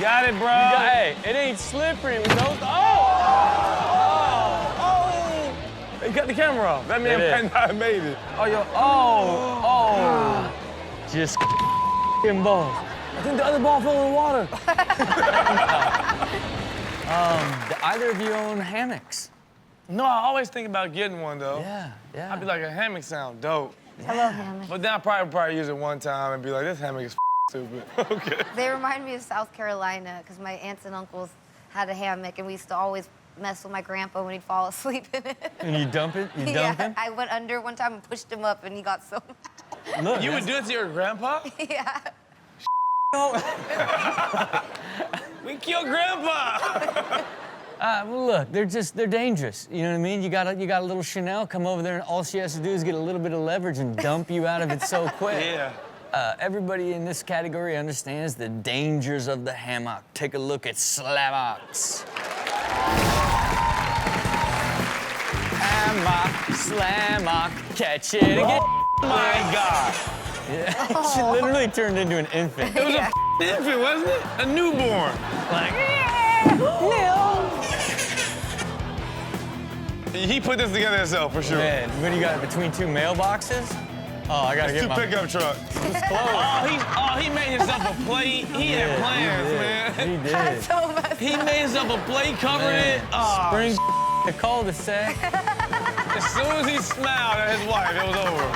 got it, bro. Hey, it ain't slippery with those. He cut the camera off. That man might not have made it. Oh, yo. Just balls. I think the other ball fell in the water. Do either of you own hammocks? No, I always think about getting one, though. Yeah. I'd be like, a hammock sound dope. I love hammocks. But then I'd probably use it one time and be like, this hammock is stupid. Okay. They remind me of South Carolina because my aunts and uncles had a hammock and we used to always mess with my grandpa when he'd fall asleep in it. And you dump it? You dump him? I went under one time and pushed him up and he got so mad. Look, You would do it to your grandpa? Yeah. We killed grandpa! Well, look, they're dangerous. You know what I mean? You got a little Chanel come over there and all she has to do is get a little bit of leverage and dump you out of it so quick. Yeah. Everybody in this category understands the dangers of the hammock. Take a look at Slammocks. Hammock, Slammock, catch it again. Oh my God. Yeah. She literally turned into an infant. It was an infant, wasn't it? A newborn. Like, He put this together himself, for sure. man, what do you got between two mailboxes? Oh, I gotta get Two my pickup trucks. It's close. He made himself a plate. He had plans, man. He did. That's so messed He up. made himself a plate, covered it. Oh, Spring the cul-de-sac. as soon as he smiled at his wife, it was over.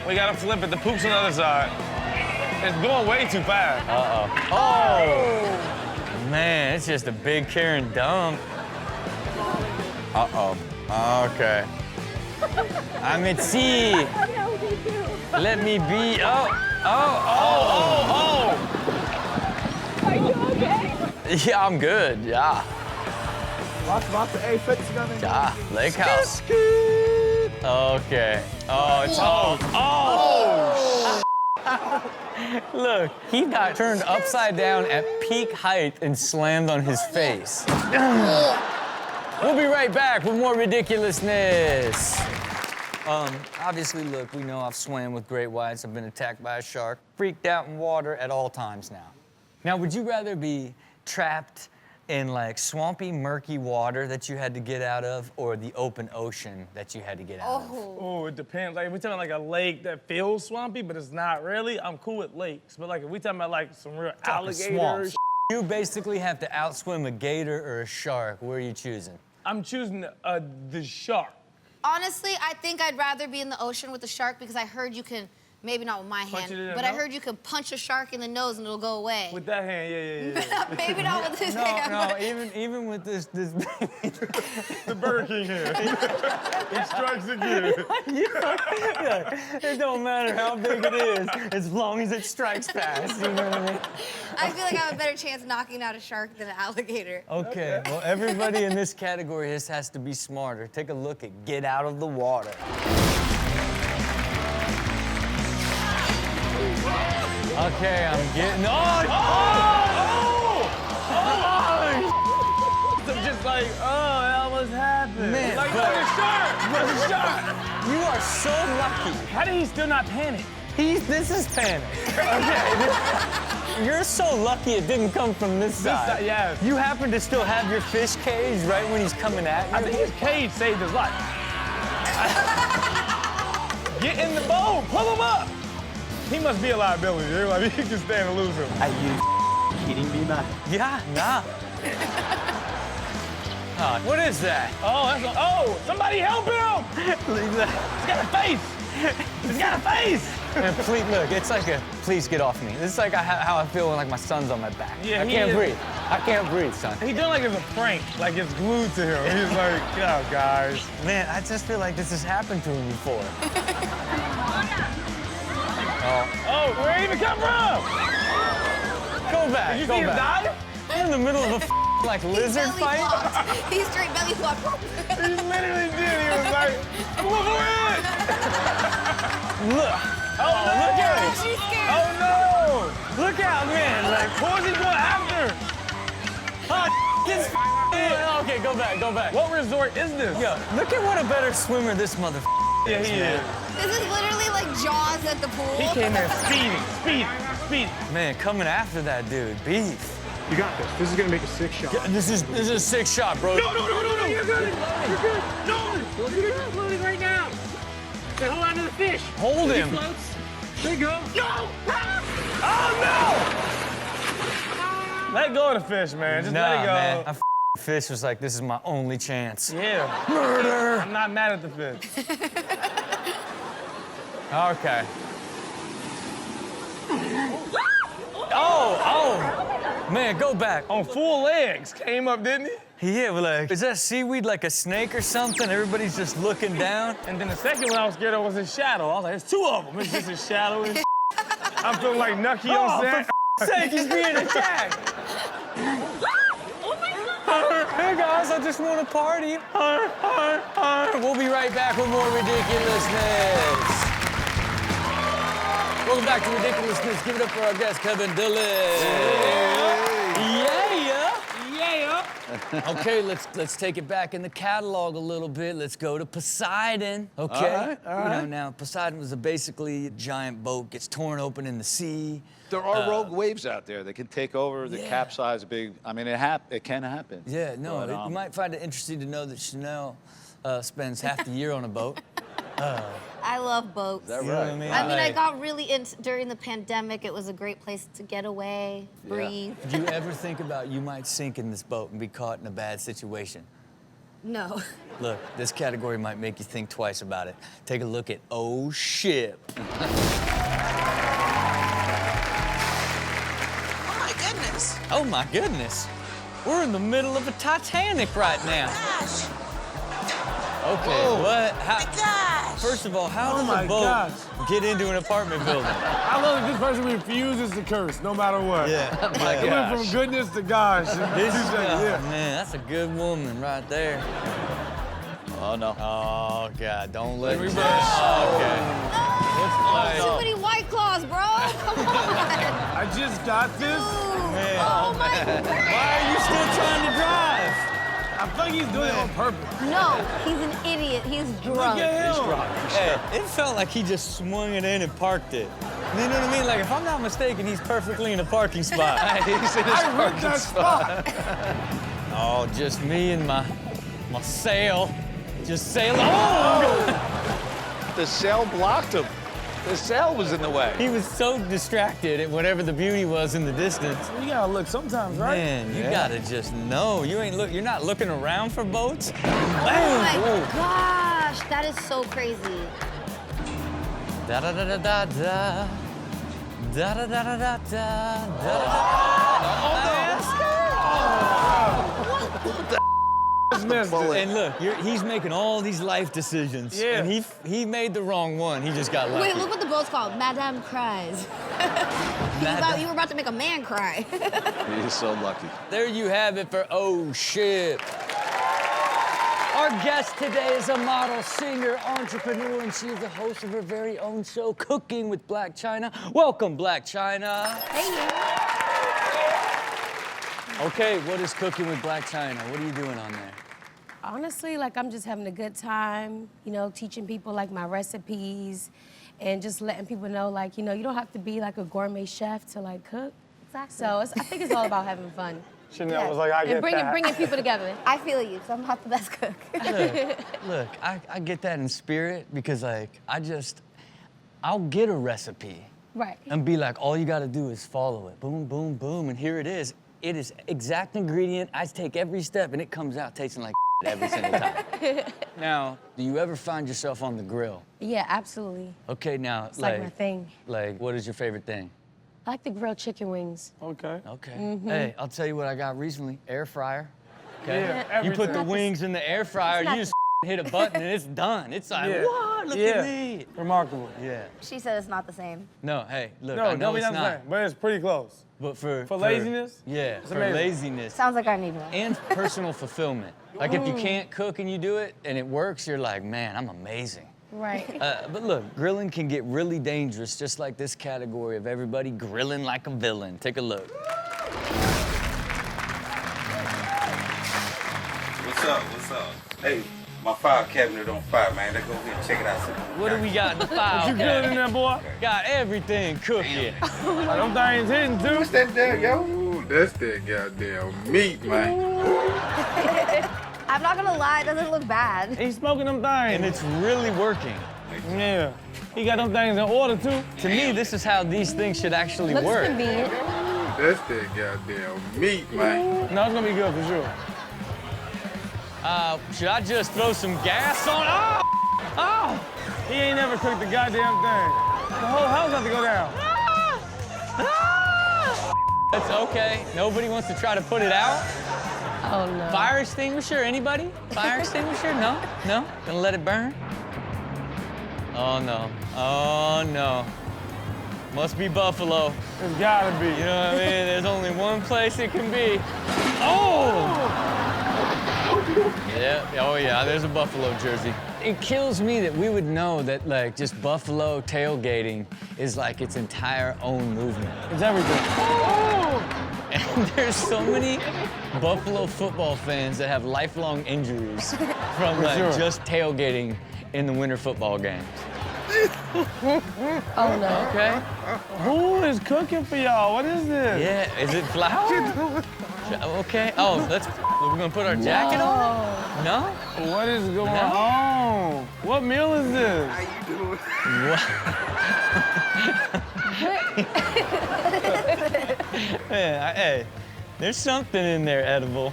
We gotta flip it. The poop's on the other side. It's going way too fast. Oh, man, it's just a big Karen dump. Okay. I'm at sea. Let me be. Oh. Are you okay? Yeah, I'm good. Yeah. Watch the aphids coming. Yeah. Lake house. Okay. Oh, it's Look, he got turned upside down at peak height and slammed on his face. We'll be right back with more ridiculousness. Obviously, look, we know I've swam with great whites. I've been attacked by a shark, freaked out in water at all times now. Now, would you rather be trapped in like swampy, murky water that you had to get out of, or the open ocean that you had to get out of? Oh, it depends. Like, if we're talking like a lake that feels swampy, but it's not really, I'm cool with lakes. But like, if we're talking about like some real alligators, Swamps. You basically have to outswim a gator or a shark. Where are you choosing? I'm choosing the shark. Honestly, I think I'd rather be in the ocean with the shark because I heard you can, maybe not with my Punch it in hand, the but I nose? heard you can punch a shark in the nose and it'll go away. With that hand, yeah. Maybe not with this hand. No, even with this The Burger King hand. He strikes again. it don't matter how big it is, as long as it strikes fast. You know what I mean? I feel like I have a better chance knocking out a shark than an alligator. Okay, well, everybody in this category just has to be smarter. Take a look at Get Out of the Water. Okay, I'm getting. I'm just like, that was happening. Man, like, but- the shark! The shark! You are so lucky. How did he still not panic? This is panic. Okay, you're so lucky it didn't come from this side. Yes. You happen to still have your fish cage right when he's coming at you. I think his cage saved his life. Get in the boat, pull him up. He must be a liability. Like, he can stand to lose him. Are you kidding me, man? Yeah, nah. What is that? Somebody help him! He's got a face! He's got a face! And please, look, it's like please get off me. This is like how I feel when like my son's on my back. Yeah, I can't breathe. I can't breathe, son. He doing like it's a prank, like it's glued to him. He's like, oh, guys. Man, I just feel like this has happened to him before. Oh, where did he even come from? Go back, Did you go see him back. dive? You're in the middle of a like lizard Belly fight. flopped. He straight belly flopped. He literally did. He was like, I'm looking for it. Look. Oh, no. Look at him. She's scared. Oh, no. Look out, man. Like, Who is he going after? this Okay, go back. What resort is this? Yo, look at what a better swimmer this mother. Yeah, he is. This is literally like Jaws at the pool. He came here speeding. Man, coming after that dude, beef. You got this. This is gonna make a 6 shot. This is a 6 shot, bro. No, you're good. You're good. No, you're not floating right now. Say, hold on to the fish. Hold him. He floats. There you go. No! Oh, no! Let go of the fish, man. Just let it go. Man. That fish was like, this is my only chance. Yeah. Murder! I'm not mad at the fish. Okay. Oh! Man, go back. On full legs. Came up, didn't he? Yeah, but like, is that seaweed like a snake or something? Everybody's just looking down. And then the second one I was scared of was his shadow. I was like, there's 2 of them. It's just his shadow. And I'm feeling like Nucky on set. For sake, he's being attacked. Hey guys, I just want to party. We'll be right back with more Ridiculousness. Welcome back to Ridiculousness. Give it up for our guest, Kevin Dillon. Yeah. Okay, let's take it back in the catalog a little bit. Let's go to Poseidon. Okay. All right. You know, now Poseidon was basically a giant boat gets torn open in the sea. There are rogue waves out there that can take over, that capsize a big. I mean, it can happen. Yeah, no, But, you might find it interesting to know that Chanel spends half the year on a boat. I love boats. Is that You know what I right? mean? I mean, I Like, got really into during the pandemic. It was a great place to get away, breathe. do you ever think about you might sink in this boat and be caught in a bad situation? No. Look, this category might make you think twice about it. Take a look at Oh Ship. Oh my goodness. Oh my goodness. We're in the middle of a Titanic right now. Gosh. Okay, what? Gosh. First of all, how Oh does my a boat gosh. get into an apartment building? I love that this person refuses to curse, no matter what. Yeah. It went from goodness to gosh. in This 2 is, seconds, yeah. man, that's a good woman right there. Oh no. Oh, God, don't let me. Reverse. Okay. Too many White Claws, bro. Come on. I just got this. Man. Oh my God. Why are you still trying to drive? I think he's doing it on purpose. No, he's an idiot. He's Look drunk. at him. Hey, it felt like he just swung it in and parked it. You know what I mean? Like, if I'm not mistaken, he's perfectly in a parking spot. He's in his I ripped that spot. Oh, just me and my sail. Just sail. Oh! The sail blocked him. The sail was in the way. He was so distracted at whatever the beauty was in the distance. You gotta look sometimes, right? Man, you gotta just know. You're not looking around for boats. Oh my gosh, that is so crazy. Da da da da da da. Da da da da da da. And look, he's making all these life decisions. Yeah. And he made the wrong one. He just got lucky. Wait, look what the boat's called. Madame Cries. You were about to make a man cry. He's so lucky. There you have it for Oh Shit. Our guest today is a model, singer, entrepreneur, and she is the host of her very own show, Cooking with Blac Chyna. Welcome, Blac Chyna. Hey, Okay, what is Cooking with Blac Chyna? What are you doing on there? Honestly, like I'm just having a good time, you know, teaching people like my recipes and just letting people know, like, you know, you don't have to be like a gourmet chef to like cook. Exactly. So I think it's all about having fun. Chanel was like, I get And that. bringing people together. I feel you, so I'm not the best cook. Look, I get that in spirit because, like, I'll get a recipe Right. and be like, all you gotta do is follow it. Boom, boom, boom, and here it is. It is exact ingredient. I take every step and it comes out tasting like every single time. Now, do you ever find yourself on the grill? Yeah, absolutely. Okay, now, It's like my thing. Like, what is your favorite thing? I like the grilled chicken wings. Okay. Okay. Hey, I'll tell you what I got recently. Air fryer. Okay. Yeah, You put the everything. wings in the air fryer, not you just hit a button and it's done. It's like, Yeah. what? Look at me. Remarkable. Yeah. She said it's not the same. No, hey, look, No, I know don't be it's not the not. same, but it's pretty close. But for laziness? Yeah, It's for amazing. laziness Sounds like I need one. and personal fulfillment. Like if you can't cook and you do it and it works, you're like, man, I'm amazing. Right. But look, grilling can get really dangerous, just like this category of everybody grilling like a villain. Take a look. What's up? What's up? Hey, My file cabinet on fire, man. Let's go ahead and check it out. What do we got in the file? You good in there, boy? Got everything cooking. Them things hitting, too. What's that there, yo? Ooh, that's that goddamn meat, man. I'm not gonna lie, it doesn't look bad. He's smoking them things. And it's really working. Yeah. He got them things in order, too. To me, this is how these things should actually Looks work. convenient. That's that goddamn meat, man. No, it's gonna be good for sure. Should I just throw some gas on? Oh! Oh! He ain't never cooked the goddamn thing. The whole house has to go down. That's okay. Nobody wants to try to put it out? Oh no. Fire extinguisher, anybody? Fire extinguisher? No? No? Gonna let it burn? Oh no. Oh no. Must be buffalo. It's gotta be. You know what I mean? There's only one place it can be. Oh! Yeah, oh yeah, there's a buffalo jersey. It kills me that we would know that like just buffalo tailgating is like its entire own movement. It's everything. And there's so many Buffalo football fans that have lifelong injuries from like just tailgating in the winter football games. Oh no. Okay. Who is cooking for y'all? What is this? Yeah, is it flour? Okay. Oh, we're gonna put our jacket on? No? What is going on? What meal is this? How you doing? Man, hey, there's something in there edible.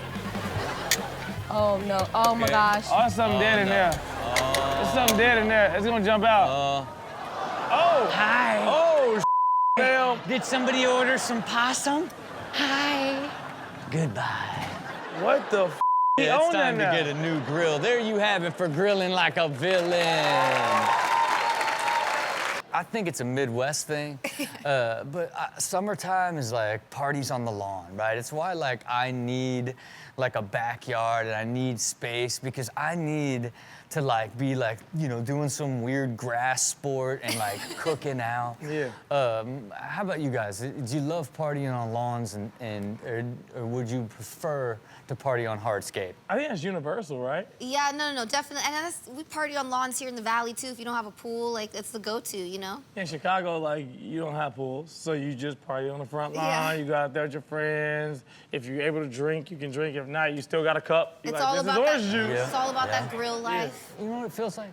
Oh no. Oh my gosh. Oh, there's something dead in there. There's something dead in there. It's gonna jump out. Oh! Hi. Oh, damn. Did somebody order some possum? Hi. Goodbye. What the f? He Yeah, it's own that time to now. get a new grill. There you have it for grilling like a villain. I think it's a Midwest thing, but summertime is like parties on the lawn, right? It's why like I need like a backyard and I need space because I need to like be like, you know, doing some weird grass sport and like cooking out. Yeah. How about you guys? Do you love partying on lawns or would you prefer to party on hardscape? I think that's universal, right? Yeah, no, definitely. And we party on lawns here in the valley too. If you don't have a pool, like it's the go-to, you know? In Chicago, like, you don't have pools, so you just party on the front lawn. Yeah. You go out there with your friends. If you're able to drink, you can drink. If not, you still got a cup. You're It's like, all this is about that. orange juice. It's all about that grill life. You know what it feels like?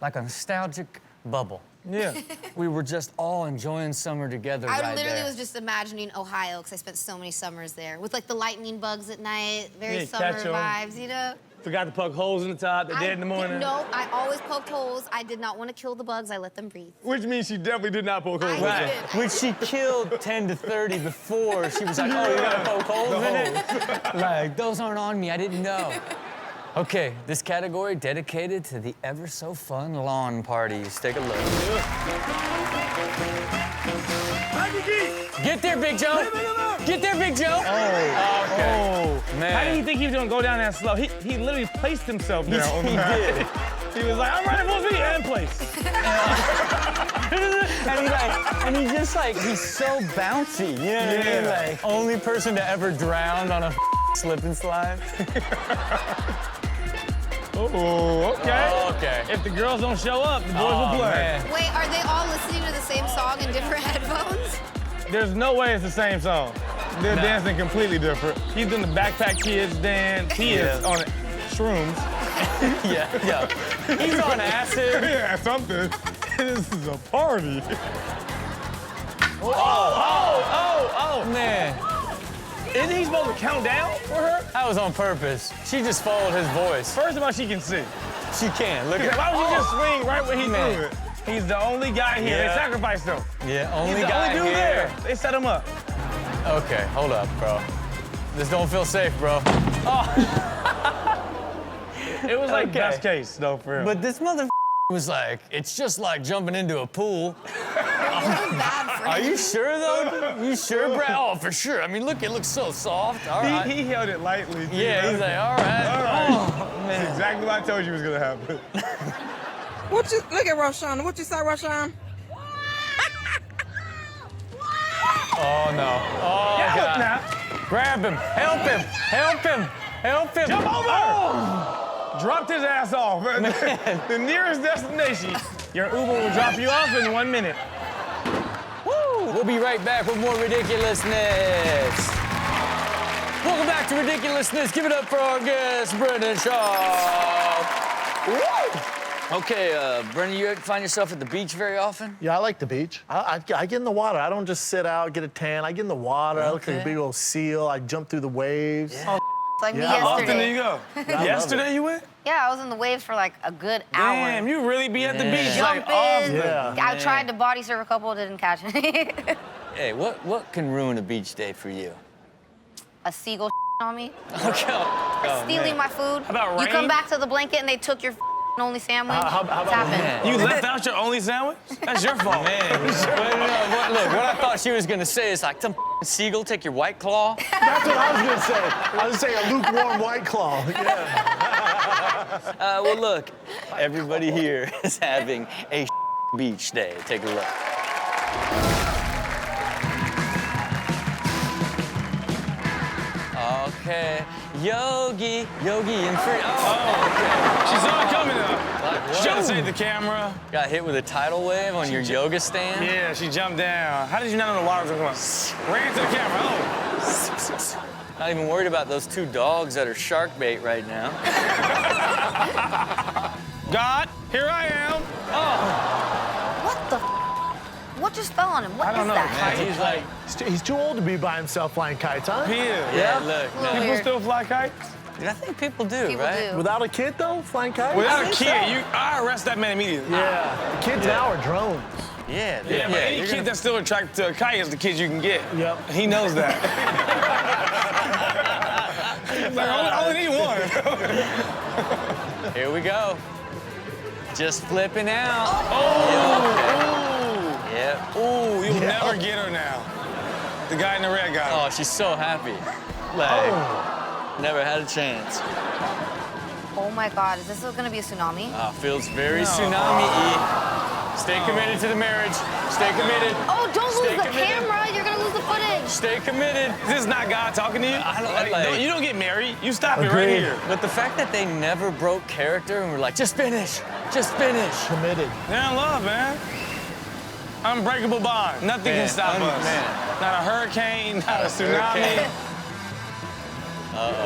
Like a nostalgic bubble. Yeah. We were just all enjoying summer together I right literally there. was just imagining Ohio because I spent so many summers there with like the lightning bugs at night, very Yeah, summer catch 'em. vibes, you know? Forgot to poke holes in the top. They're dead in the morning. No, I always poked holes. I did not want to kill the bugs. I let them breathe. Which means she definitely did not poke holes in the I top. did. Which she killed 10 to 30 before she was like, oh, you gotta poke holes in it? Like, those aren't on me, I didn't know. Okay, this category dedicated to the ever so fun lawn parties. Take a look. Get there, Big Joe. Get there, Big Joe. Oh, okay. Man. How did he think he was gonna go down that slow? He literally placed himself down on the He mat. did. He was like, I'm ready for me, and place. And he's just like, he's so bouncy, you know what I mean? Yeah. Like, only person to ever drown on a slip and slide. Oh, okay. Okay. If the girls don't show up, the boys will play. Man. Wait, are they all listening to the same song in different headphones? There's no way it's the same song. They're dancing completely different. He's doing the Backpack Kids dance. He is on shrooms. Yeah. He's on acid. Yeah, something. This is a party. Oh, man. Isn't he supposed to count down for her? That was on purpose. She just followed his voice. First of all, she can see. She can. Look at Why would he just swing right when he Man. threw it? He's the only guy here. Yeah. They sacrificed him. Yeah, only He's the guy only dude here. there. They set him up. Okay, hold up, bro. This don't feel safe, bro. It was like Okay. best case, though, for him. But this mother was like, it's just like jumping into a pool. It wasn't bad for Are him. you sure, though? You sure, Brad? Oh, for sure. I mean, look, it looks so soft. All right. he held it lightly, too. Yeah, he's like, all right. All right. Oh, man. That's exactly what I told you was gonna happen. What you look at Roshan? What you say, Roshan? Oh, no. Oh, Yeah, God. now. Grab him. Help him. Help him. Help him. Jump over! Oh. dropped his ass off at the nearest destination. Your Uber will drop you off in 1 minute. Woo! We'll be right back with more ridiculousness. Welcome back to Ridiculousness. Give it up for our guest, Brendan Shaw. Woo! Okay, Brendan, you find yourself at the beach very often? Yeah, I like the beach. I get in the water. I don't just sit out, get a tan. I get in the water. I look like a big old seal. I jump through the waves. It's like me How often do yesterday. you go? Yesterday you went? Yeah, I was in the waves for like a good hour. Damn, you really be at the beach like Jumping. often. Yeah. I tried to body surf a couple, didn't catch any. Hey, what can ruin a beach day for you? A seagull on me. Okay. Stealing my food. How about You rain? come back to the blanket and they took your only sandwich. How It's about happened. You left out your only sandwich? That's your fault. Man, look, what I thought she was gonna say is like, some seagull take your White Claw. That's what I was gonna say. I was gonna say a lukewarm White Claw. Yeah. Well, look, everybody here is having a beach day. Take a look. Okay, Yogi and Free. Oh, okay. She saw it coming up. She tried to save the camera. Got hit with a tidal wave on your yoga stand? Yeah, she jumped down. How did you not know the water was going? Ran to the camera. Oh. Not even worried about those two dogs that are shark bait right now. God, here I am. Oh. What the What just fell on him? What I don't is know. that? He's like, He's too old to be by himself flying kites, huh? he is. Yeah, look. Little People weird. still fly kites? Dude, I think people do, People right? do. Without a kid, though, flying kites? Without a I think kid, so. I arrest that man immediately. Yeah. The kids now are drones. Yeah, Yeah, but any you're kid gonna- that's still attracted to a kite is the kid you can get. Yep. He knows that. He's like, I only need one. Here we go. Just flipping out. Oh! Yep. Ooh, you'll never get her now. The guy in the red guy. Oh, she's so happy. Like, never had a chance. Oh my God, is this gonna be a tsunami? Feels very tsunami-y. Stay committed to the marriage. Stay committed. Oh, don't Stay lose the committed. camera. You're gonna lose the footage. Stay committed. This is not God talking to you. I don't like- you don't get married. You stop it right here. But the fact that they never broke character and were like, just finish, just finish. Committed. They're in love, man. Unbreakable bond. Nothing Man, can stop us. man. Not a hurricane, not a tsunami.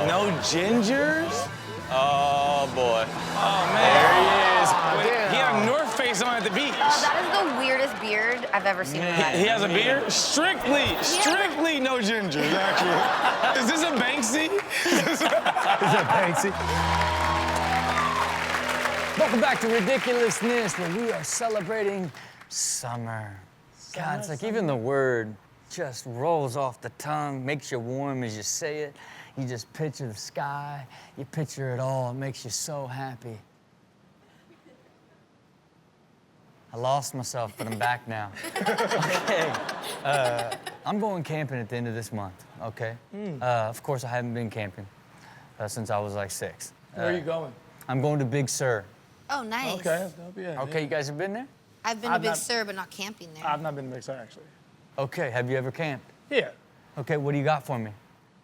No gingers? Oh, boy. Oh, man. There he is. Wait, he had a North Face on at the beach. That is the weirdest beard I've ever seen in my life. He has a beard? Strictly no gingers, actually. Is this a Banksy? Is that Banksy? Welcome back to Ridiculousness, where we are celebrating summer. God, it's like even the word just rolls off the tongue, makes you warm as you say it. You just picture the sky, you picture it all. It makes you so happy. I lost myself, but I'm back now. Okay, I'm going camping at the end of this month, okay? Of course, I haven't been camping since I was like 6. Where are you going? I'm going to Big Sur. Oh, nice. Okay, that's dope, yeah. Okay, you guys have been there? I've been to I've Big not- Sur, but not camping there. I've not been to Big Sur, actually. Okay, have you ever camped? Yeah. Okay, what do you got for me?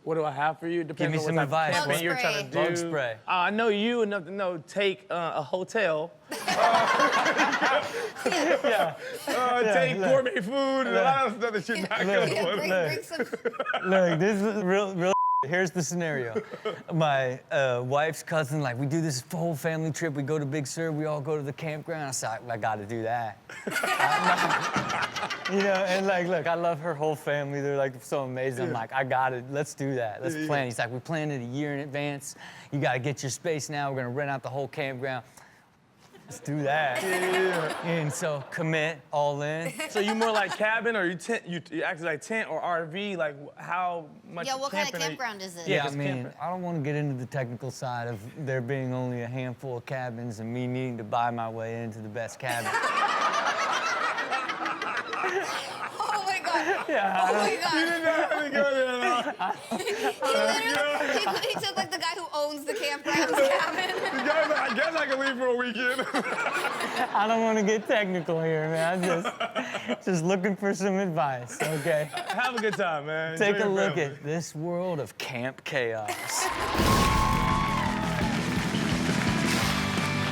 What do I have for you? Depends me on some what advice. type of Bug camping you're trying to do. Bug spray. I know you enough to know take a hotel. Take gourmet food and a lot of stuff that you're not going to want. Bring some. Look, this is real. Here's the scenario. My wife's cousin, like, we do this whole family trip. We go to Big Sur. We all go to the campground. I said, I got to do that. You know, and like, look, I love her whole family. They're like so amazing. I'm like, I got it. Let's do that. Let's plan. He's like, we planned it a year in advance. You got to get your space now. We're gonna rent out the whole campground. Let's do that. And so commit all in. So you more like cabin or you tent? You actually like tent or RV? Like how much? Yeah, what kind of camping are you- campground is it? Yeah, I just mean, camping. I don't want to get into the technical side of there being only a handful of cabins and me needing to buy my way into the best cabin. Oh my God. Yeah, Oh my God. You did not have to go there at all. He took like the guy who owns the campground's cabin. Guys, I guess I can leave for a weekend. I don't want to get technical here, man. I'm just looking for some advice, okay? Have a good time, man. Take Enjoy a your look family. at this world of camp chaos.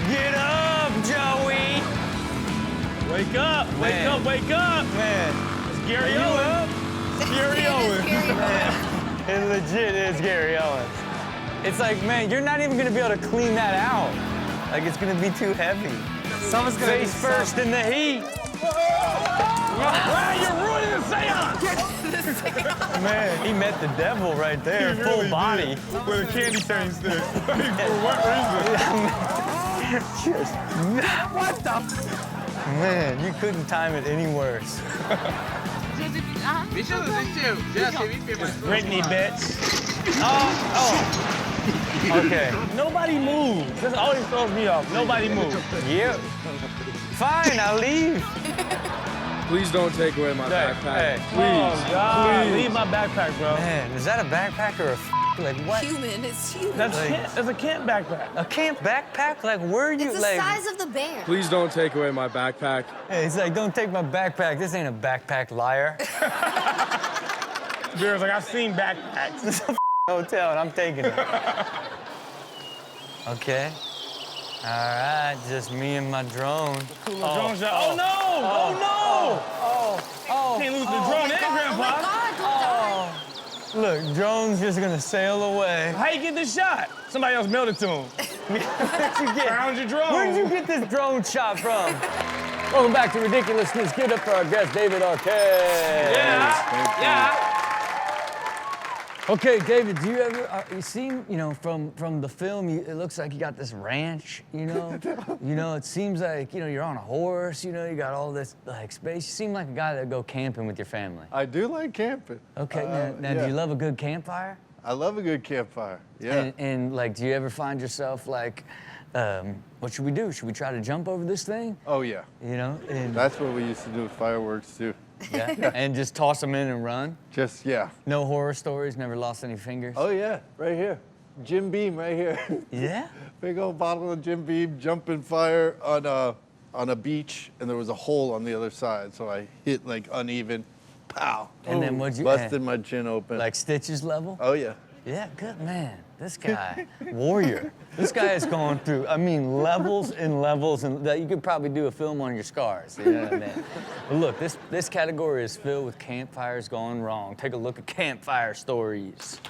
Get up, Joey. Wake up, wake up, wake up. Man. It's Gary Owens. It's Gary Owens. It legit is Gary Owens. It's like, man, you're not even gonna be able to clean that out. Like, it's gonna be too heavy. Someone's gonna Face first in the heat. Wow, you're ruining the seance. Man, he met the devil right there, He full really body. did. With a candy cane stick. For what reason? Just, what the? Man, you couldn't time it any worse. Britney, bitch. Okay. Nobody moves. This always throws me off. Nobody moves. Yep. Fine, I'll leave. Please don't take away my backpack. Hey. Oh, God. Please. Leave my backpack, bro. Man, is that a backpack or a like what? Human, it's human. That's a camp backpack. A camp backpack? Like where are you It's the like? size of the bear. Please don't take away my backpack. Hey, he's like, don't take my backpack. This ain't a backpack, liar. Bear's like, I've seen backpacks. It's a hotel and I'm taking it. Okay. All right, just me and my drone. Drone shot. Oh, no! Oh, no! Can't lose the drone and Grandpa. Oh my God, don't die. Look, drone's just gonna sail away. How you get this shot? Somebody else mailed it to him. Where'd you get? Found your drone. Where'd you get this drone shot from? Welcome back to Ridiculousness. Give it up for our guest, David Arquette. Yeah. Okay, David, do you ever, you seem, you know, from the film, it looks like you got this ranch, you know? It seems like, you know, you're on a horse, you know, you got all this, like, space. You seem like a guy that'd go camping with your family. I do like camping. Okay, now do you love a good campfire? I love a good campfire, yeah. And like, do you ever find yourself like, what should we do? Should we try to jump over this thing? Oh, yeah. You know? And, That's what we used to do with fireworks, too. yeah. And just toss them in and run? Just, yeah. No horror stories, never lost any fingers? Oh, yeah, right here. Jim Beam right here. Yeah? Big old bottle of Jim Beam, jumping fire on a beach, and there was a hole on the other side, so I hit like uneven, pow. And then what'd you... Busted my chin open. Like Stitches level? Oh, yeah. Yeah, good man. This guy, warrior. This guy is going through, I mean, levels and levels, and that you could probably do a film on your scars. You know what I mean? But look, this category is filled with campfires gone wrong. Take a look at campfire stories.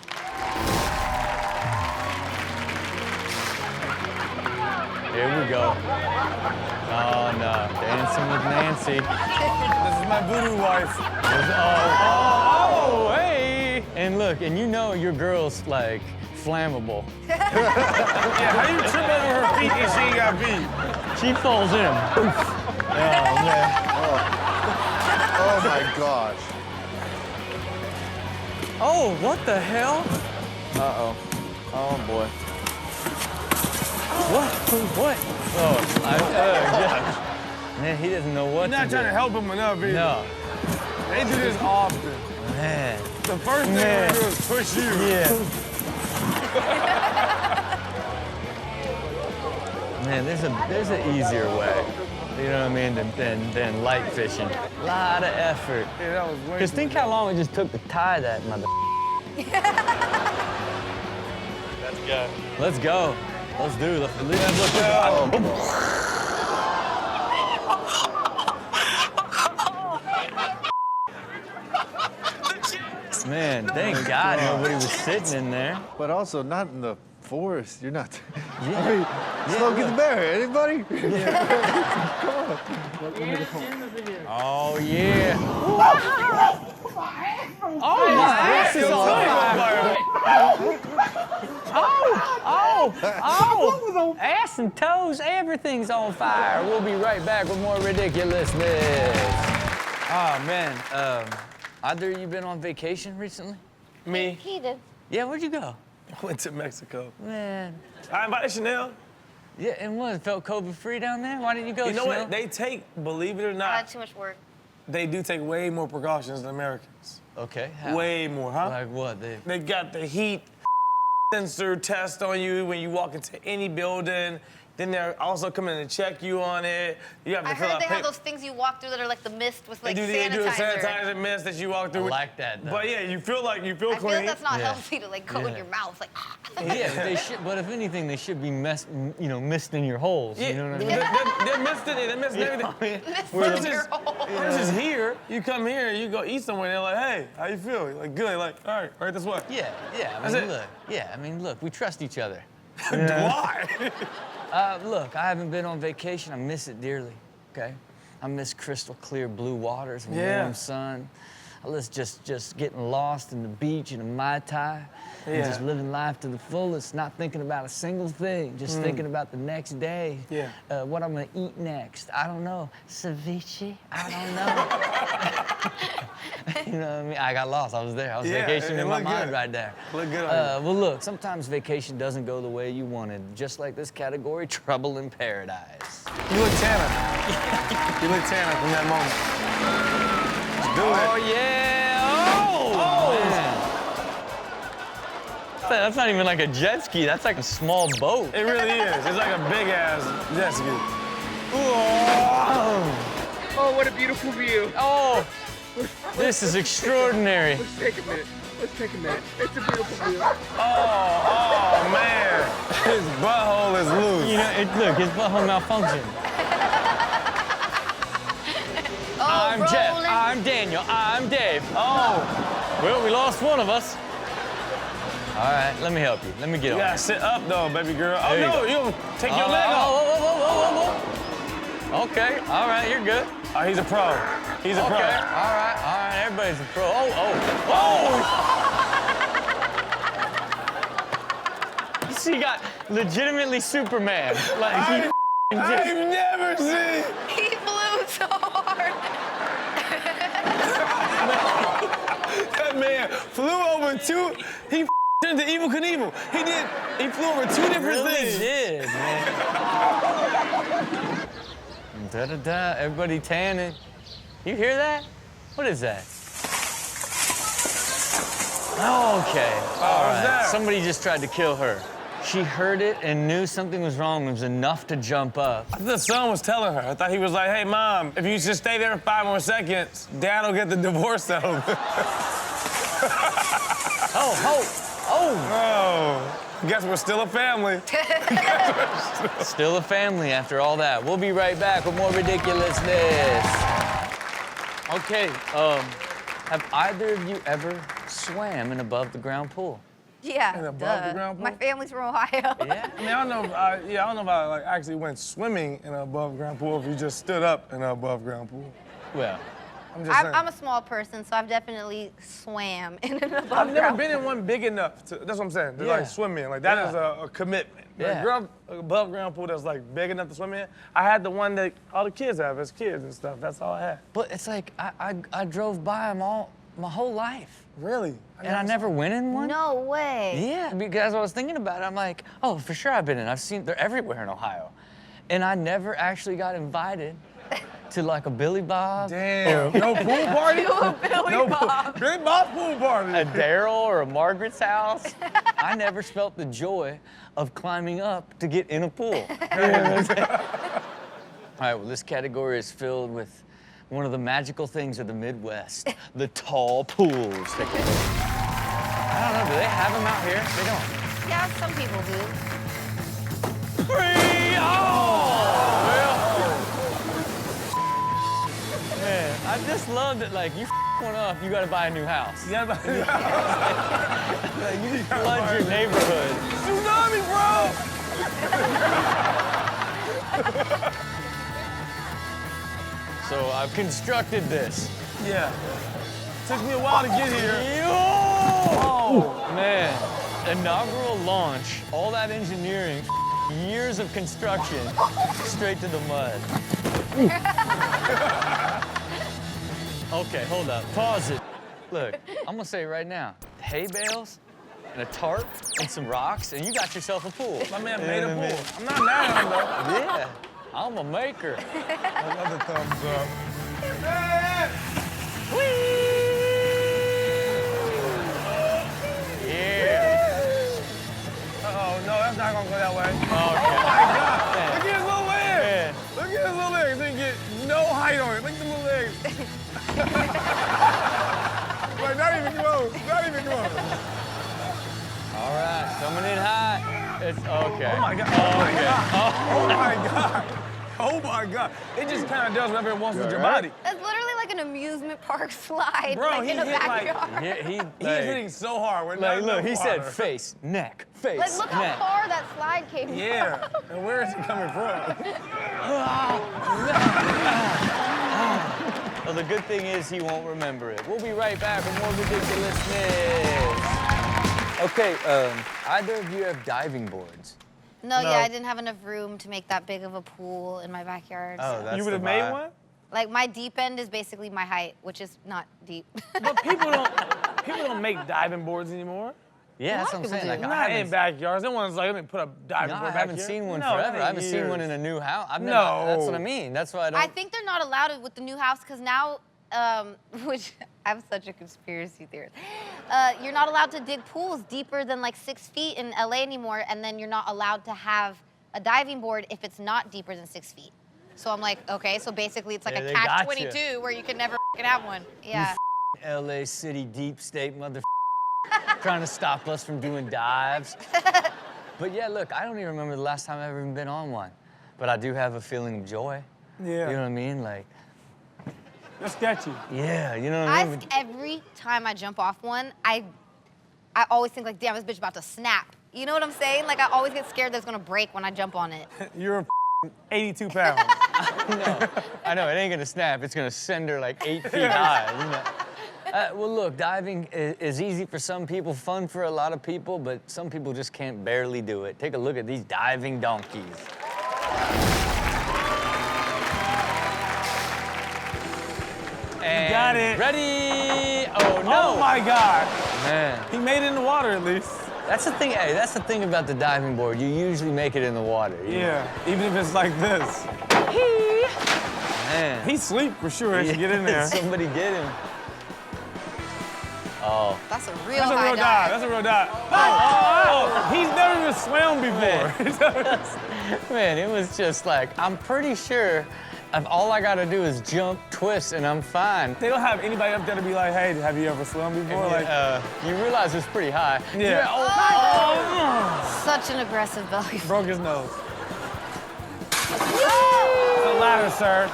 Here we go. Oh no, dancing with Nancy. This is my voodoo wife. Oh, hey! And look, and you know your girl's like flammable. Yeah, how you trip over her feet and she ain't got feet? She falls in. Oh man. Oh, my gosh. Oh, what the hell? Uh-oh. Oh, boy. What? What? Oh, yeah. Man, he doesn't know what You're not to trying do. to help him enough either. No. They do this often. Man. The first thing they do is push you. Yeah. Man, there's an easier way. You know what I mean? Than light fishing. A lot of effort. Yeah, that was way Just too think how long it just took to tie that mother. Let's go. Let's go. Let's do it. Let's go. Man, thank God nobody was sitting in there. But also, not in the forest. You're not. Yeah. I mean, Smokey the Bear. Anybody? Oh, yeah. Oh, my ass is on fire. Oh, ass and toes, everything's on fire. We'll be right back with more ridiculousness. Oh, man. Either of you been on vacation recently? Me? He did. Yeah, where'd you go? I went to Mexico. Man. I invited Chanel. Yeah, and what, it felt COVID-free down there? Why didn't you go, You know Chanel? what? They take, believe it or I not, had too much work. they do take way more precautions than Americans. Okay, how? Way more, huh? Like what? They got the heat sensor test on you when you walk into any building. Then they're also coming to check you on it. You have to I fill heard out they have those things you walk through that are like the mist with like they do a sanitizer. sanitizer mist that you walk through. I like that, though. But yeah, you feel I feel clean. like that's not Yeah. healthy to like go in your mouth. Like, Yeah, but they should. But if anything, they should be misting your holes. Yeah, You know what I mean? they're misting it. They're misting everything. Versus here, you come here, you go eat somewhere, and they're like, hey, how you feel? You're like, good. You're like, all right this way. Yeah. That's it. Look, we trust each other. Why? Look, I haven't been on vacation. I miss it dearly, okay? I miss crystal clear blue waters and warm sun. I miss just getting lost in the beach in a Mai Tai and just living life to the fullest, not thinking about a single thing, just thinking about the next day, what I'm gonna eat next. I don't know, ceviche? I don't know. You know what I mean? I got lost, I was there. I was vacationing in my mind right there. Look good on you. Well, look, sometimes vacation doesn't go the way you wanted, just like this category, trouble in paradise. You look tanner. You look tanner from that moment. Do it. Oh, yeah. Oh, man. That's not even like a jet ski. That's like a small boat. It really is. It's like a big-ass jet ski. Oh, what a beautiful view. Oh, this is extraordinary. Let's take a minute. It's a beautiful view. Oh, man. His butthole is loose. You know, look, his butthole malfunctioned. I'm Jeff, I'm Daniel, I'm Dave. Oh, well, we lost one of us. All right, let me help you. Let me get on. You gotta sit up, though, baby girl. There Oh, no, you don't take your leg off. Whoa. Okay, all right, you're good. Oh, he's a pro. He's a pro. Okay, all right, everybody's a pro. You see, he got legitimately Superman. Like, I've never seen. he flew so hard. That man flew over two. He turned to Evel Knievel. He flew over two different things. He did, man. Da-da-da, everybody tanning. You hear that? What is that? Okay, all right. that? Somebody just tried to kill her. She heard it and knew something was wrong. It was enough to jump up. I thought the son was telling her. I thought he was like, hey, Mom, if you just stay there 5 more seconds, Dad will get the divorce settlement. Oh, guess we're still a family. Still a family after all that. We'll be right back with more ridiculousness. Okay, have either of you ever swam in above the ground pool? Yeah, And above the ground pool? My family's from Ohio. Yeah? I mean, I don't know if I like actually went swimming in an above ground pool, if you just stood up in an above ground pool. Well, I'm just saying. I'm a small person, so I've definitely swam in an above I've never ground been in one big enough to, that's what I'm saying, to Yeah. like swim in. Like that is a commitment. Yeah. Like, above ground pool that's like big enough to swim in. I had the one that all the kids have as kids and stuff. That's all I had. but it's like I drove by them my whole life. Really? And I never went in one? No way. Yeah, because I was thinking about it. I'm like, oh, for sure I've been in. I've seen, they're everywhere in Ohio. And I never actually got invited to like a Billy Bob. Damn. No pool party? Billy Bob. Billy Bob pool party. A Daryl or a Margaret's house. I never felt the joy of climbing up to get in a pool. All right, well, this category is filled with one of the magical things of the Midwest, the tall pools. I don't know, do they have them out here? They don't. Yeah, some people do. Free! Oh! Well. Man, I just love that, like, you one up, you gotta buy a new house. You gotta buy a new Like, you flood your neighborhood. Tsunami, bro! So I've constructed this. Yeah. Took me a while to get here. Oh, man. Inaugural launch, all that engineering, years of construction, straight to the mud. Okay, hold up, pause it. Look, I'm gonna say it right now, hay bales and a tarp and some rocks, and you got yourself a pool. My man made a pool. I'm not mad at him, though. Yeah, I'm a maker. Another thumbs up. Yeah. Oh no, that's not gonna go that way. Okay. Oh my God! close. Not even close. All right, coming in high. It's okay. Oh my God. Oh my God. Oh my God. Oh my God. It just kind of does whatever it wants with your body. It's literally like an amusement park slide, Bro, like he in a hit like- backyard. He He's hitting so hard. We're like, not look, enough he said water. face, neck, face, Like, look neck. how far that slide came Yeah. from. And where is it coming from? Well, the good thing is he won't remember it. We'll be right back with more ridiculousness. Okay, either of you have diving boards? No, yeah, I didn't have enough room to make that big of a pool in my backyard. Oh, so. that's You would have made one? Like, my deep end is basically my height, which is not deep. But people don't make diving boards anymore. Yeah, that's what I'm saying. Like, Not in backyards. No one's like, let me put a diving No, board I back haven't here. seen one No, forever. not I haven't seen years. one in a new house. I've never, No. That's what I mean. That's why I don't. I think they're not allowed it with the new house because now, which I'm such a conspiracy theorist. You're not allowed to dig pools deeper than like 6 feet in LA anymore, and then you're not allowed to have a diving board if it's not deeper than 6 feet. So I'm like, okay, so basically it's like Yeah, a they catch-22 gotcha. where you can never f***ing have one. Yeah. LA City deep state mother trying to stop us from doing dives. But yeah, look, I don't even remember the last time I've ever been on one. But I do have a feeling of joy. Yeah. You know what I mean? Like, That's sketchy. yeah, you know what I mean? Every time I jump off one, I always think like, damn, this bitch about to snap. You know what I'm saying? Like, I always get scared that it's gonna break when I jump on it. You're 82 pounds. I know, it ain't gonna snap. It's gonna send her like 8 feet high, you know? Well, look, diving is easy for some people, fun for a lot of people, but some people just can't barely do it. Take a look at these diving donkeys. And got it. Ready? Oh, no. Oh my God. Man. He made it in the water at least. That's the thing, hey, that's the thing about the diving board. You usually make it in the water. You know? Yeah, even if it's like this. Man. He's asleep for sure. He should get in there. Somebody get him. Oh. That's a real That's a high real dive. That's a real dive. Oh, he's never even swam before. Man, it was just like, I'm pretty sure if all I gotta do is jump, twist, and I'm fine. They don't have anybody up there to be like, hey, have you ever swum before? Like, you realize it's pretty high. yeah. Such an aggressive belly. Broke his nose. It's a ladder, sir.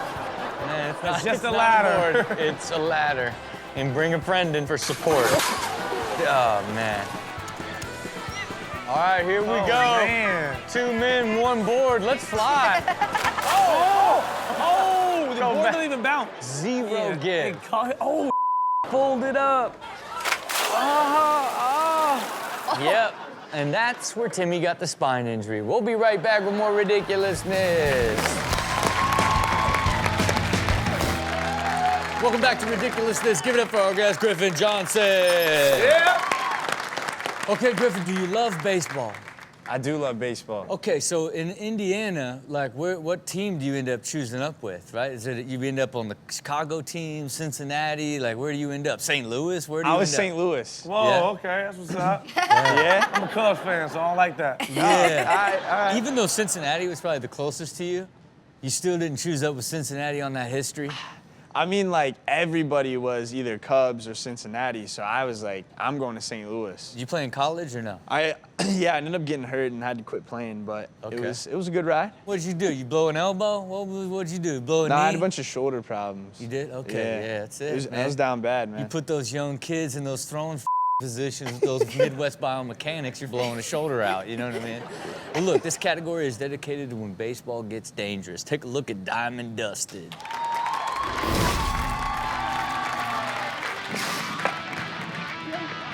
Man, It's just a not ladder. board, it's a ladder. And bring a friend in for support. Oh, man. All right, here we go. Man. 2 men, 1 board. Let's fly. Oh, the Go board back. didn't even bounce. Zero give. Oh, Fold it up. Yep. And that's where Timmy got the spine injury. We'll be right back with more ridiculousness. Welcome back to Ridiculousness. Give it up for our guest, Griffin Johnson. yeah. Okay, Griffin, do you love baseball? I do love baseball. Okay, so in Indiana, like, what team do you end up choosing up with, right? Is it you end up on the Chicago team, Cincinnati? Like, where do you end up? St. Louis? Where do you I was end up? St. Louis. Whoa, Yeah. okay, that's what's up. Yeah? I'm a Cubs fan, so I don't like that. Yeah. All right. Even though Cincinnati was probably the closest to you, you still didn't choose up with Cincinnati on that history? I mean, like, everybody was either Cubs or Cincinnati, so I was like, I'm going to St. Louis. Did you play in college or no? I ended up getting hurt and had to quit playing, but Okay. it was a good ride. What did you do? You blow an elbow? What'd you do? Blow a knee? I had a bunch of shoulder problems. You did? Okay, yeah, that's it, I man. was down bad, man. You put those young kids in those throwing positions, those Midwest biomechanics, you're blowing a shoulder out, you know what I mean? Well, look, this category is dedicated to when baseball gets dangerous. Take a look at Diamond Dusted.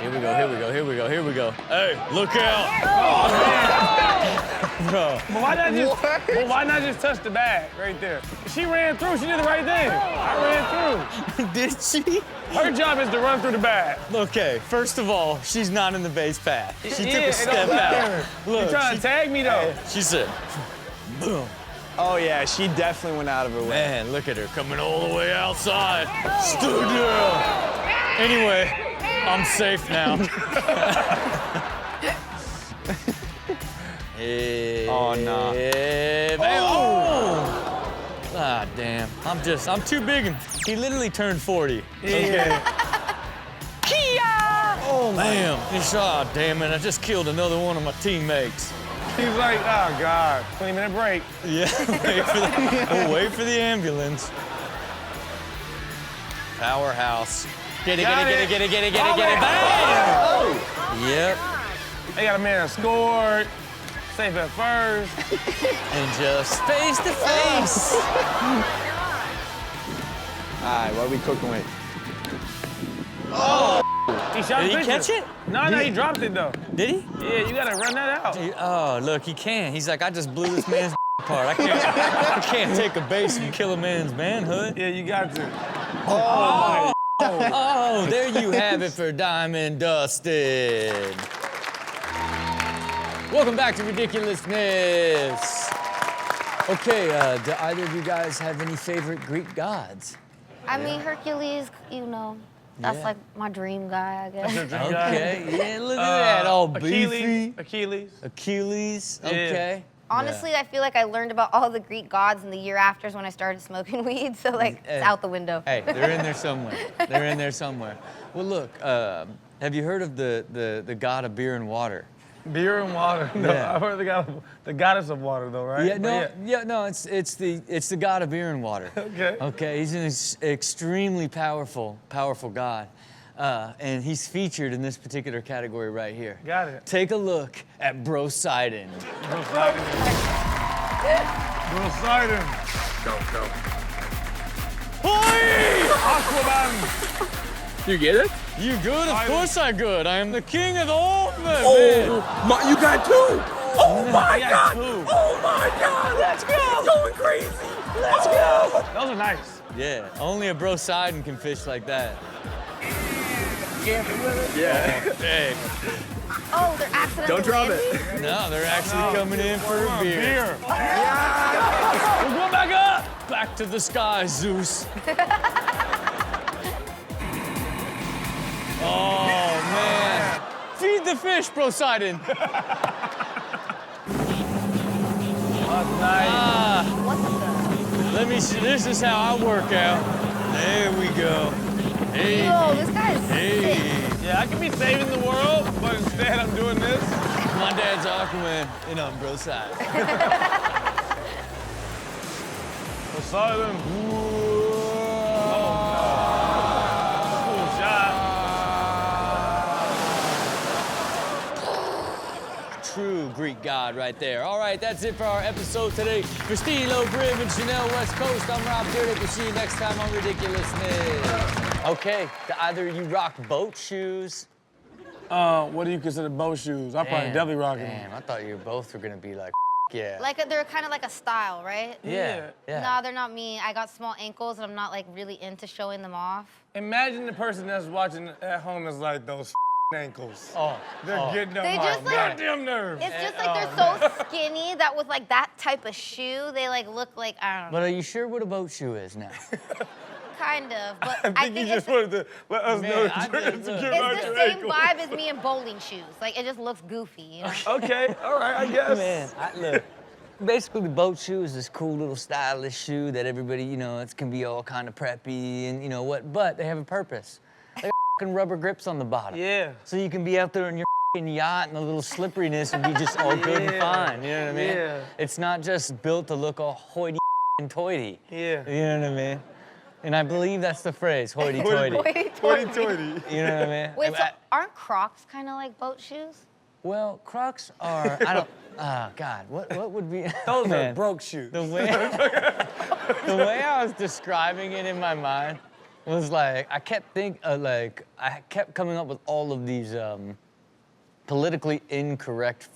Here we go, here we go, here we go, here we go. Hey, look out! Bro. But why not just touch the bag right there? She ran through. She did the right thing. I ran through. Did she? Her job is to run through the bag. Okay, first of all, she's not in the base path. She took Yeah, a it step don't matter. out. Look, You trying to tag me though? she said, boom. Oh, yeah, she definitely went out of her way. Man, look at her coming all the way outside. Stood there. Anyway, I'm safe now. Oh, no. Oh! Ah, damn. I'm too big. He literally turned 40. Yeah. Kia! Bam! Oh, damn it, I just killed another one of my teammates. He's like, oh, God, 20-minute break. Yeah, wait for the ambulance. Powerhouse. Get it. Bam! Oh. Yep. They got a man that scored. Safe at first. And just face to face. All right, what are we cooking with? Oh! He shot Did he catch it? No, he dropped it though. Did he? Yeah, you gotta run that out. Oh, look, he can't. He's like, I just blew this man's apart. I can't take a base and kill a man's manhood. Yeah, you got to. Oh, there you have it for Diamond Dustin. Welcome back to Ridiculousness. Okay, do either of you guys have any favorite Greek gods? I mean, Hercules, you know, that's Yeah. like my dream guy, I guess. Okay, yeah, look at that, all beefy. Achilles. Okay. Honestly, I feel like I learned about all the Greek gods in the year after when I started smoking weed, so like, it's out the window. Hey, they're in there somewhere. They're in there somewhere. Well, look, have you heard of the god of beer and water? Beer and water. No, Yeah. I've heard the goddess of water though, right? Yeah, no, it's the god of beer and water. Okay. Okay, he's an extremely powerful god, and he's featured in this particular category right here. Got it. Take a look at Poseidon. Poseidon. Go. Aquaman. You get it? You good? Of course I good. I am the king of all men. Oh, you got two. Oh my God. Two. Oh my God. Let's go. He's going crazy. Let's go. Those are nice. Yeah, only a Poseidon can fish like that. Yeah. Hey. Oh, they're accidentally Don't drop landing? it. No, they're actually coming in for a beer. We're going back up. Back to the sky, Zeus. Oh, man. Feed the fish, Poseidon. That's nice. Let me see. This is how I work out. There we go. Hey. Yo, this guy is sick. Yeah, I could be saving the world, but instead I'm doing this. My dad's Aquaman, and I'm Poseidon. Poseidon. Cool shot. True Greek god right there. All right, that's it for our episode today. For Steelo, Brim, and Chanel West Coast, I'm Rob Dyrdek. We'll see you next time on Ridiculousness. Okay, do either of you rock boat shoes? What do you consider boat shoes? I'm probably definitely rocking them. Damn, I thought you both were gonna be like, yeah. Like, they're kind of like a style, right? Yeah. Nah, they're not me. I got small ankles, and I'm not, like, really into showing them off. Imagine the person that's watching at home is like those ankles. Oh. They're getting on They my just, like- goddamn nerves. It's just like they're so skinny that with, like, that type of shoe, they, like, look like, I don't know. But are you sure what a boat shoe is now? Kind of, but I think you just wanted to let us know I that you're just- insecure it's about the your same ankle. vibe as me in bowling shoes. Like, it just looks goofy, you know? Okay, all right, I guess. Man, look, basically the boat shoe is this cool little stylish shoe that everybody, you know, it can be all kind of preppy and you know what, but they have a purpose. They got fucking rubber grips on the bottom. Yeah. So you can be out there in your fucking yacht and the little slipperiness and be just all good and fine, you know what I mean? Yeah. It's not just built to look all hoity-toity. Yeah. You know what I mean? And I believe that's the phrase, hoity-toity. Hoity-toity. You know what I mean? Wait, so aren't Crocs kind of like boat shoes? Well, Crocs are, I don't, oh, God, what would be? Those Man, are broke shoes. The way I was describing it in my mind was like, I kept coming up with all of these politically incorrect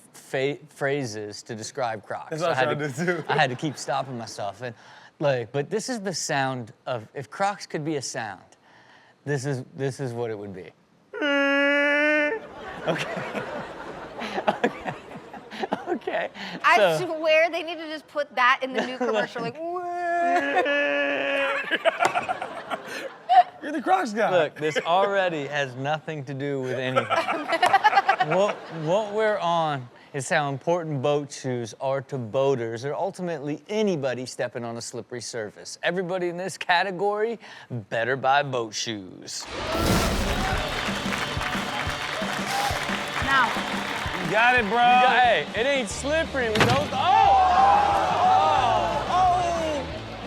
phrases to describe Crocs. That's what I did too. I had to keep stopping myself. And like, but this is the sound of, if Crocs could be a sound, this is what it would be. Okay. I swear they need to just put that in the new commercial, like, You're the Crocs guy. Look, this already has nothing to do with anything. What we're on is how important boat shoes are to boaters, or ultimately anybody stepping on a slippery surface. Everybody in this category better buy boat shoes. got it, bro. Hey, it ain't slippery with those.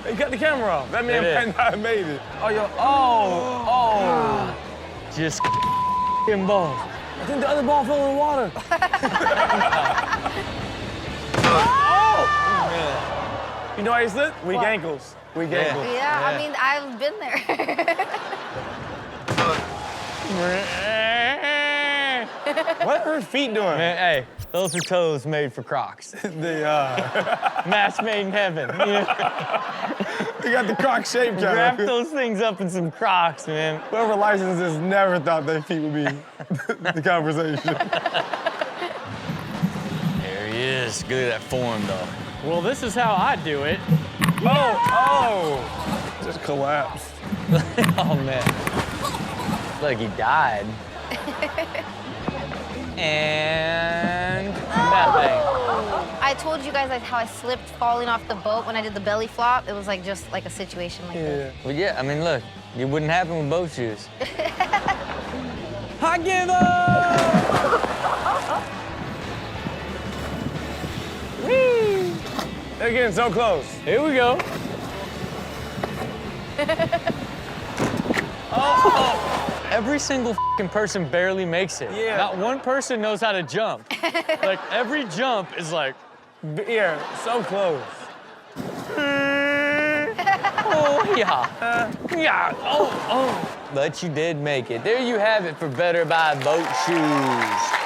He cut the camera off. That man It might is. not have made it. Oh, yo, Just balls. I think the other ball fell in the water. You know how he slipped? Weak ankles. Weak ankles. Yeah, I mean, I've been there. What are her feet doing? Man, hey, those are toes made for Crocs. They are. Match made in heaven. They got the Croc shape, Wrap those things up in some Crocs, man. Whoever licensed this never thought their feet would be the conversation. There he is. Good at that form, though. Well, this is how I do it. Oh! Just collapsed. Oh, man. Like he died. And nothing. I told you guys like how I slipped falling off the boat when I did the belly flop. It was like just like a situation like this. Well, yeah, I mean, look, it wouldn't happen with boat shoes. I give up! Whee! They're getting so close. Here we go. Every single f***ing person barely makes it. Yeah. Not one person knows how to jump. Like, every jump is like... Yeah, so close. Oh, yeah. Yeah. Oh. But you did make it. There you have it for Better Buy Boat Shoes.